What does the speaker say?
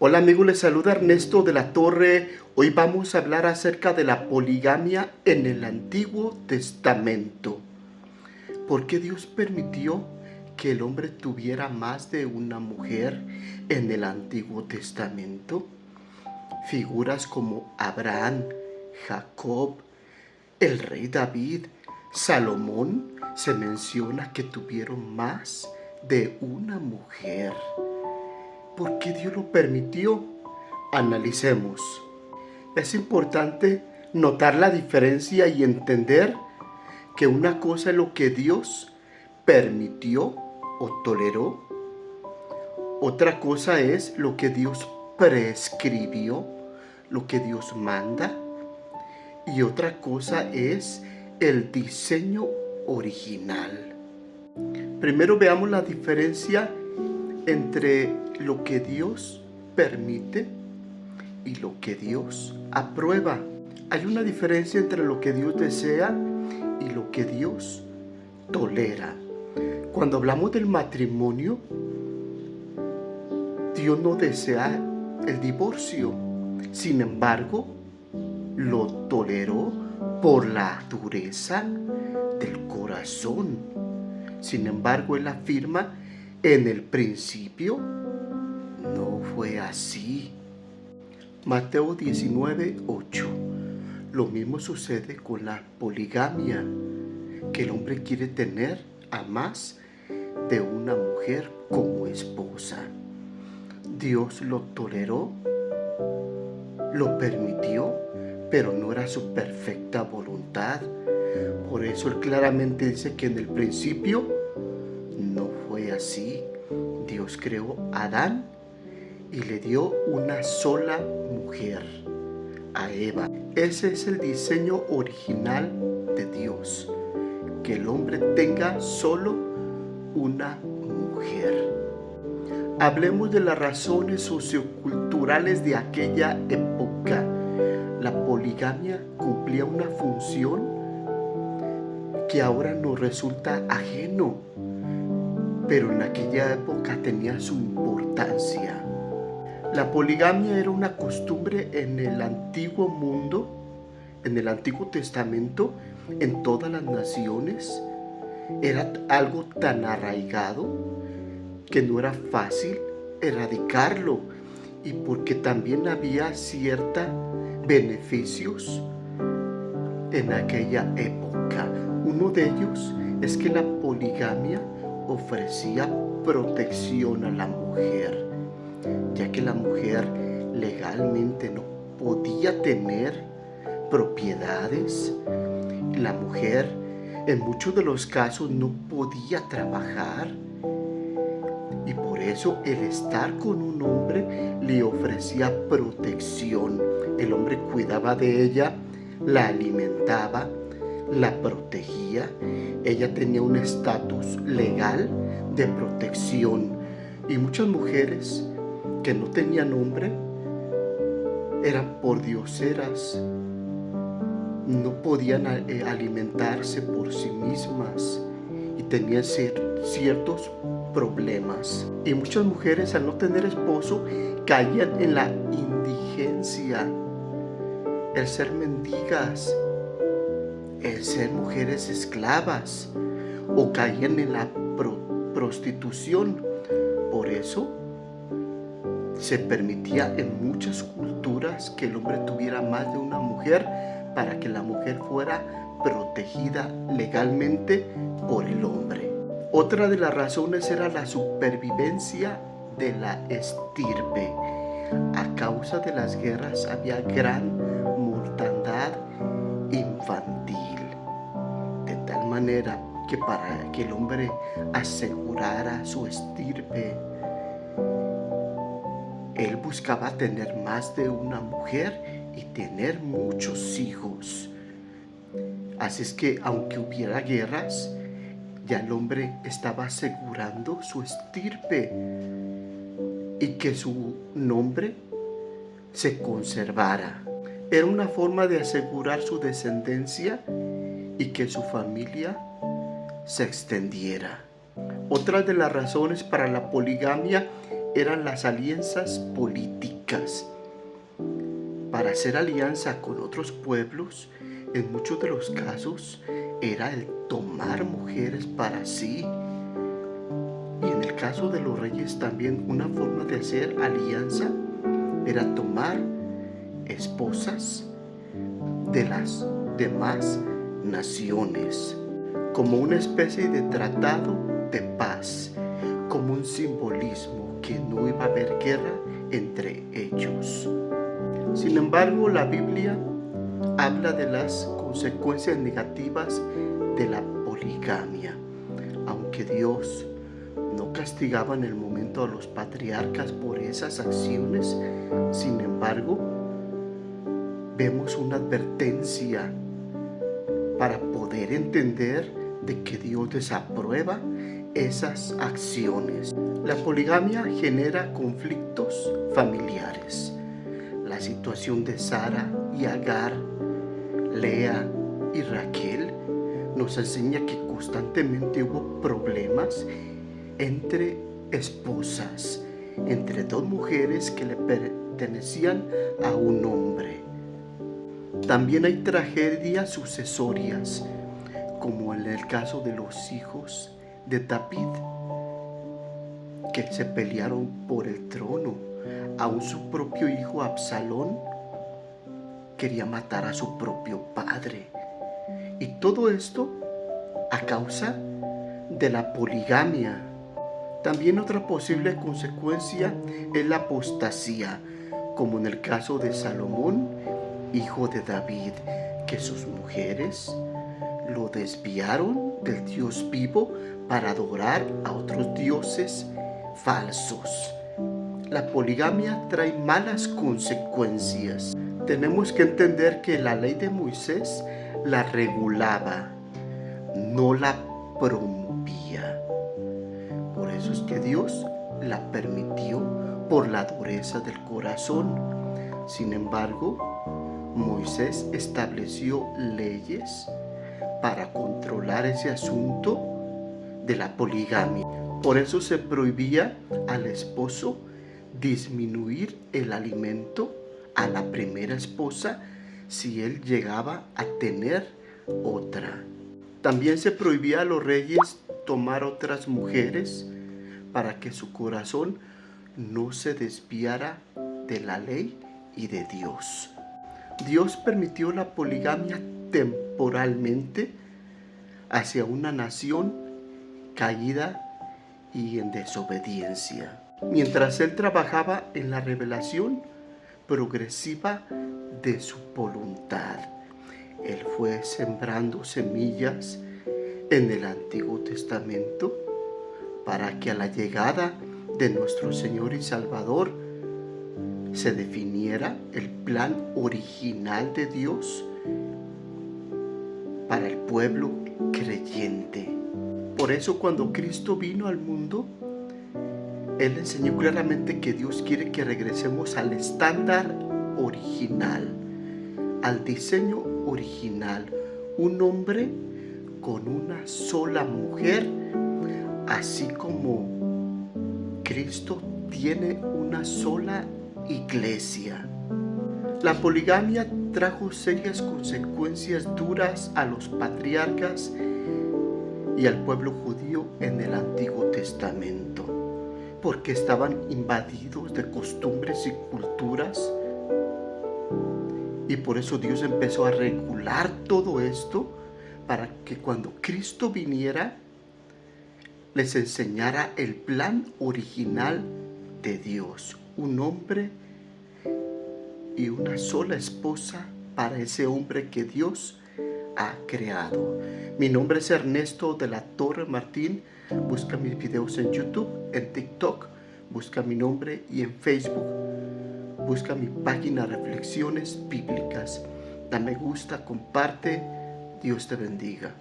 Hola amigos, les saluda Ernesto de la Torre. Hoy vamos a hablar acerca de la poligamia en el Antiguo Testamento. ¿Por qué Dios permitió que el hombre tuviera más de una mujer en el Antiguo Testamento? Figuras como Abraham, Jacob, el rey David, Salomón, se menciona que tuvieron más de una mujer. ¿Por qué Dios lo permitió? Analicemos. Es importante notar la diferencia y entender que una cosa es lo que Dios permitió o toleró. Otra cosa es lo que Dios prescribió, lo que Dios manda. Y otra cosa es el diseño original. Primero veamos la diferencia entre lo que Dios permite y lo que Dios aprueba. Hay una diferencia entre lo que Dios desea y lo que Dios tolera. Cuando hablamos del matrimonio, Dios no desea el divorcio. Sin embargo, lo toleró por la dureza del corazón. Sin embargo, Él afirma: en el principio no fue así. Mateo 19:8. Lo mismo sucede con la poligamia, que el hombre quiere tener a más de una mujer como esposa. Dios lo toleró, lo permitió, pero no era su perfecta voluntad. Por eso Él claramente dice que en el principio no fue así. Dios creó a Adán y le dio una sola mujer, a Eva. Ese es el diseño original de Dios, que el hombre tenga solo una mujer. Hablemos de las razones socioculturales de aquella época. La poligamia cumplía una función que ahora nos resulta ajeno, pero en aquella época tenía su importancia. La poligamia era una costumbre en el antiguo mundo, en el Antiguo Testamento, en todas las naciones. Era algo tan arraigado que no era fácil erradicarlo, y porque también había ciertos beneficios en aquella época. Uno de ellos es que la poligamia ofrecía protección a la mujer, ya que la mujer legalmente no podía tener propiedades. La mujer en muchos de los casos no podía trabajar, y por eso el estar con un hombre le ofrecía protección. El hombre cuidaba de ella, la alimentaba, la protegía. Ella tenía un estatus legal de protección, y muchas mujeres que no tenían hombre eran pordioseras, no podían alimentarse por sí mismas y tenían ciertos problemas. Y muchas mujeres, al no tener esposo, caían en la indigencia, el ser mendigas, el ser mujeres esclavas, o caían en la prostitución. Por eso se permitía en muchas culturas que el hombre tuviera más de una mujer, para que la mujer fuera protegida legalmente por el hombre. Otra de las razones era la supervivencia de la estirpe. A causa de las guerras había gran mortandad infantil, de tal manera que para que el hombre asegurara su estirpe, él buscaba tener más de una mujer y tener muchos hijos. Así es que, aunque hubiera guerras, ya el hombre estaba asegurando su estirpe y que su nombre se conservara. Era una forma de asegurar su descendencia y que su familia se extendiera. Otra de las razones para la poligamia eran las alianzas políticas. Para hacer alianza con otros pueblos, en muchos de los casos, era el tomar mujeres para sí. Y en el caso de los reyes también una forma de hacer alianza era tomar esposas de las demás naciones, como una especie de tratado de paz, como un simbolismo que no iba a haber guerra entre ellos. Sin embargo, la Biblia habla de las consecuencias negativas de la poligamia. Aunque Dios no castigaba en el momento a los patriarcas por esas acciones, sin embargo, vemos una advertencia para poder entender de que Dios desaprueba esas acciones. La poligamia genera conflictos familiares. La situación de Sara y Agar, Lea y Raquel nos enseña que constantemente hubo problemas entre esposas, entre dos mujeres que le pertenecían a un hombre. También hay tragedias sucesorias, como en el caso de los hijos de David, que se pelearon por el trono. Aún su propio hijo Absalón quería matar a su propio padre. Y todo esto a causa de la poligamia. También otra posible consecuencia es la apostasía, como en el caso de Salomón, hijo de David, que sus mujeres lo desviaron del Dios vivo para adorar a otros dioses falsos. La poligamia trae malas consecuencias. Tenemos que entender que la ley de Moisés la regulaba, no la promovía. Por eso es que Dios la permitió por la dureza del corazón. Sin embargo, Moisés estableció leyes para controlar ese asunto de la poligamia. Por eso se prohibía al esposo disminuir el alimento a la primera esposa si él llegaba a tener otra. También se prohibía a los reyes tomar otras mujeres para que su corazón no se desviara de la ley y de Dios. Dios permitió la poligamia temporalmente hacia una nación caída y en desobediencia, mientras Él trabajaba en la revelación progresiva de su voluntad. Él fue sembrando semillas en el Antiguo Testamento para que a la llegada de nuestro Señor y Salvador se definiera el plan original de Dios para el pueblo creyente. Por eso cuando Cristo vino al mundo, Él enseñó claramente que Dios quiere que regresemos al estándar original, al diseño original, un hombre con una sola mujer, así como Cristo tiene una sola iglesia. La poligamia trajo serias consecuencias duras a los patriarcas y al pueblo judío en el Antiguo Testamento, porque estaban invadidos de costumbres y culturas. Y por eso Dios empezó a regular todo esto para que cuando Cristo viniera les enseñara el plan original de Dios, un hombre y una sola esposa para ese hombre que Dios ha creado. Mi nombre es Ernesto de la Torre Martín. Busca mis videos en YouTube, en TikTok, busca mi nombre, y en Facebook busca mi página Reflexiones Bíblicas. Da me gusta, comparte. Dios te bendiga.